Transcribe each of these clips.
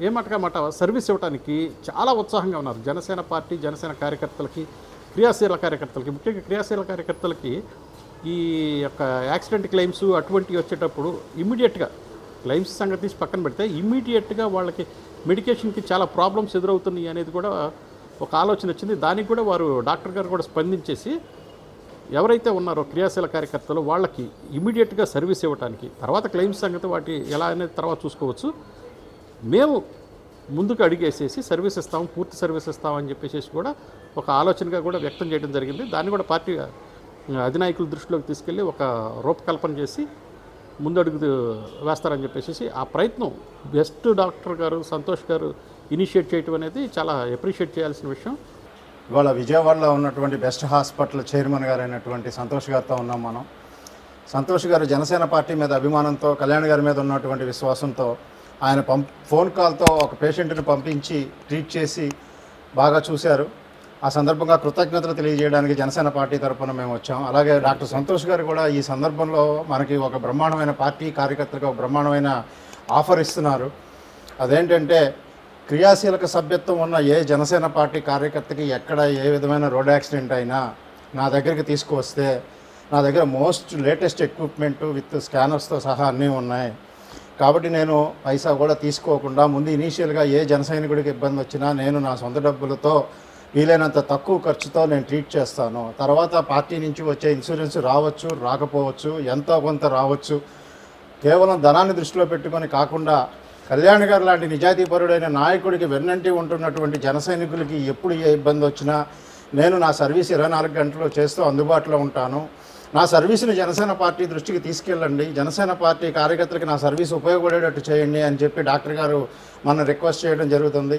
ఏ మటక service ఇవ్వడానికి చాలా ఉత్సాహంగా ఉన్నారు. జనసేన పార్టీ, జనసేన కార్యకర్తలకి, క్రియాశీల కార్యకర్తలకి, ముఖ్యంగా క్రియాశీల కార్యకర్తలకి ఈ యొక్క యాక్సిడెంట్ క్లెయిమ్స్ అటువంటివి వచ్చేటప్పుడు ఇమ్మీడియట్గా క్లెయిమ్స్ సంగతి తీసి పక్కన పెడితే ఇమ్మీడియట్గా వాళ్ళకి మెడికేషన్కి చాలా ప్రాబ్లమ్స్ ఎదురవుతున్నాయి అనేది కూడా ఒక ఆలోచన వచ్చింది. దానికి కూడా వారు డాక్టర్ గారు కూడా స్పందించేసి ఎవరైతే ఉన్నారో క్రియాశీల కార్యకర్తలు వాళ్ళకి ఇమీడియట్గా సర్వీస్ ఇవ్వడానికి, తర్వాత క్లెయిమ్స్ సంగతి వాటి ఎలా అనేది తర్వాత చూసుకోవచ్చు, మేము ముందుకు అడిగేసేసి సర్వీస్ ఇస్తాం, పూర్తి సర్వీస్ ఇస్తామని చెప్పేసి కూడా ఒక ఆలోచనగా కూడా వ్యక్తం చేయడం జరిగింది. దాన్ని కూడా పార్టీ అధినాయకుల దృష్టిలోకి తీసుకెళ్ళి ఒక రూపకల్పన చేసి ముందడుగు వేస్తారని చెప్పేసి ఆ ప్రయత్నం బెస్ట్ డాక్టర్ గారు సంతోష్ గారు ఇనిషియేట్ చేయడం అనేది చాలా అప్రిషియేట్ చేయాల్సిన విషయం. ఇవాళ విజయవాడలో ఉన్నటువంటి బెస్ట్ హాస్పిటల్ చైర్మన్ గారు అయినటువంటి సంతోష్ గారితో ఉన్నాం మనం. సంతోష్ గారు జనసేన పార్టీ మీద అభిమానంతో, కళ్యాణ్ గారి మీద ఉన్నటువంటి విశ్వాసంతో ఆయన ఫోన్ కాల్తో ఒక పేషెంట్ని పంపించి ట్రీట్ చేసి బాగా చూశారు. ఆ సందర్భంగా కృతజ్ఞతలు తెలియజేయడానికి జనసేన పార్టీ తరఫున మేము వచ్చాం. అలాగే డాక్టర్ సంతోష్ గారు కూడా ఈ సందర్భంలో మనకి ఒక బ్రహ్మాండమైన పార్టీ కార్యకర్తలకు ఒక బ్రహ్మాండమైన ఆఫర్ ఇస్తున్నారు. అదేంటంటే క్రియాశీలక సభ్యత్వం ఉన్న ఏ జనసేన పార్టీ కార్యకర్తకి ఎక్కడ ఏ విధమైన రోడ్ యాక్సిడెంట్ అయినా నా దగ్గరికి తీసుకువస్తే నా దగ్గర మోస్ట్ లేటెస్ట్ ఎక్విప్మెంటు విత్ స్కానర్స్తో సహా అన్నీ ఉన్నాయి. కాబట్టి నేను పైసా కూడా తీసుకోకుండా ముందు ఇనీషియల్గా ఏ జన సైనికుడికి ఇబ్బంది వచ్చినా నేను నా సొంత డబ్బులతో వీలైనంత తక్కువ ఖర్చుతో నేను ట్రీట్ చేస్తాను. తర్వాత పార్టీ నుంచి వచ్చే ఇన్సూరెన్స్ రావచ్చు, రాకపోవచ్చు, ఎంతో కొంత రావచ్చు. కేవలం ధనాన్ని దృష్టిలో పెట్టుకొని కాకుండా కళ్యాణ్ గారు లాంటి నిజాయితీపరుడైన నాయకుడికి వెన్నంటి ఉంటున్నటువంటి జన సైనికులకి ఎప్పుడు ఏ ఇబ్బంది వచ్చినా నేను నా సర్వీస్ 24 గంటలు చేస్తూ అందుబాటులో ఉంటాను. నా సర్వీస్ని జనసేన పార్టీ దృష్టికి తీసుకెళ్ళండి, జనసేన పార్టీ కార్యకర్తలకి నా సర్వీస్ ఉపయోగపడేటట్టు చేయండి అని చెప్పి డాక్టర్ గారు మన రిక్వెస్ట్ చేయడం జరుగుతుంది.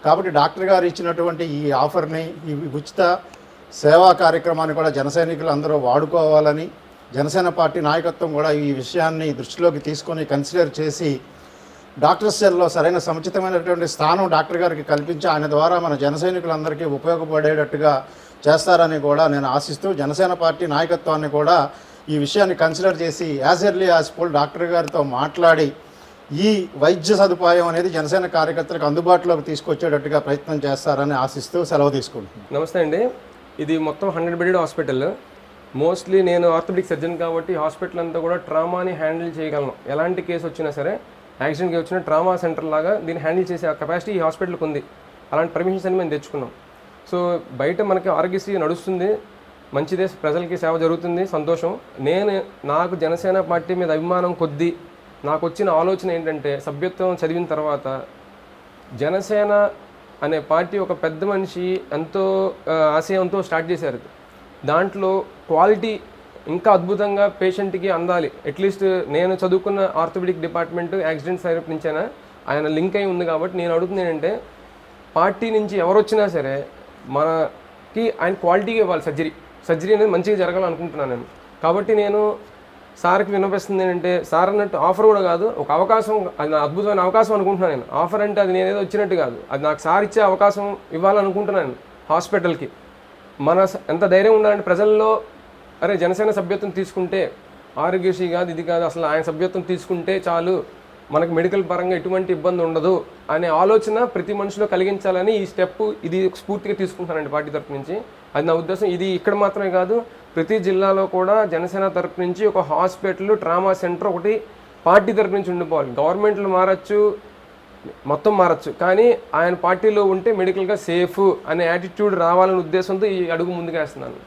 కాబట్టి డాక్టర్ గారు ఇచ్చినటువంటి ఈ ఆఫర్ని, ఈ ఉచిత సేవా కార్యక్రమాన్ని కూడా జన సైనికులు అందరూ వాడుకోవాలని జనసేన పార్టీ నాయకత్వం కూడా ఈ విషయాన్ని దృష్టిలోకి తీసుకొని కన్సిడర్ చేసి డాక్టర్ సెల్లో సరైన సముచితమైనటువంటి స్థానం డాక్టర్ గారికి కల్పించి ఆయన ద్వారా మన జన సైనికులందరికీ ఉపయోగపడేటట్టుగా చేస్తారని కూడా నేను ఆశిస్తూ జనసేన పార్టీ నాయకత్వాన్ని కూడా ఈ విషయాన్ని కన్సిడర్ చేసి as early as possible doctor గారితో మాట్లాడి ఈ వైద్య సదుపాయం అనేది జనసేన కార్యకర్తలకు అందుబాటులోకి తీసుకొచ్చేటట్టుగా ప్రయత్నం చేస్తారని ఆశిస్తూ సెలవు తీసుకుంటున్నాను. నమస్తే అండి. ఇది మొత్తం 100 బెడెడ్ హాస్పిటల్. మోస్ట్లీ నేను ఆర్థోపెడిక్ సర్జన్ కాబట్టి హాస్పిటల్ అంతా కూడా ట్రామాని హ్యాండిల్ చేయగలను. ఎలాంటి కేసు వచ్చినా సరే, యాక్సిడెంట్కి వచ్చిన ట్రామా సెంటర్ లాగా దీన్ని హ్యాండిల్ చేసే కెపాసిటీ ఈ హాస్పిటల్కి ఉంది. అలాంటి పర్మిషన్స్ అని మేము తెచ్చుకున్నాం. సో బయట మనకి ఆరోగ్యశ్రీ నడుస్తుంది, మంచిదే, ప్రజలకి సేవ జరుగుతుంది, సంతోషం. నాకు జనసేన పార్టీ మీద అభిమానం కొద్దీ నాకు వచ్చిన ఆలోచన ఏంటంటే, సభ్యత్వం చదివిన తర్వాత జనసేన అనే పార్టీ ఒక పెద్ద మనిషి ఎంతో ఆశయంతో స్టార్ట్ చేశారు. దాంట్లో క్వాలిటీ ఇంకా అద్భుతంగా పేషెంట్కి అందాలి. అట్లీస్ట్ నేను చదువుకున్న ఆర్థోపెడిక్ డిపార్ట్మెంట్ యాక్సిడెంట్ సైడ్ నుంచైనా ఆయన లింక్ అయి ఉంది. కాబట్టి నేను అడుగుతుంది ఏంటంటే, పార్టీ నుంచి ఎవరు వచ్చినా సరే మనకి ఆయన క్వాలిటీగా ఇవ్వాలి. సర్జరీ అనేది మంచిగా జరగాలనుకుంటున్నాను నేను. కాబట్టి నేను సార్కి వినిపిస్తుంది ఏంటంటే, సార్ అన్నట్టు ఆఫర్ కూడా కాదు, ఒక అవకాశం, అది నా అద్భుతమైన అవకాశం అనుకుంటున్నాను నేను. ఆఫర్ అంటే అది నేనేదో వచ్చినట్టు కాదు, అది నాకు సార్ ఇచ్చే అవకాశం ఇవ్వాలనుకుంటున్నాను హాస్పిటల్కి. ఎంత ధైర్యం ఉండాలంటే ప్రజల్లో, అరే జనసేన సభ్యత్వం తీసుకుంటే ఆరోగ్యశ్రీ కాదు, ఇది కాదు, అసలు ఆయన సభ్యత్వం తీసుకుంటే చాలు, మనకు మెడికల్ పరంగా ఎటువంటి ఇబ్బంది ఉండదు అనే ఆలోచన ప్రతి మనిషిలో కలిగించాలని ఈ స్టెప్, ఇది స్ఫూర్తిగా తీసుకుంటానండి పార్టీ తరఫు నుంచి. అది నా ఉద్దేశం. ఇది ఇక్కడ మాత్రమే కాదు, ప్రతి జిల్లాలో కూడా జనసేన తరఫు నుంచి ఒక హాస్పిటల్, ట్రామా సెంటర్ ఒకటి పార్టీ తరఫు నుంచి ఉండిపోవాలి. గవర్నమెంట్లు మారచ్చు, మొత్తం మారచ్చు, కానీ ఆయన పార్టీలో ఉంటే మెడికల్గా సేఫ్ అనే యాటిట్యూడ్ రావాలనే ఉద్దేశంతో ఈ అడుగు ముందుకేస్తున్నాను.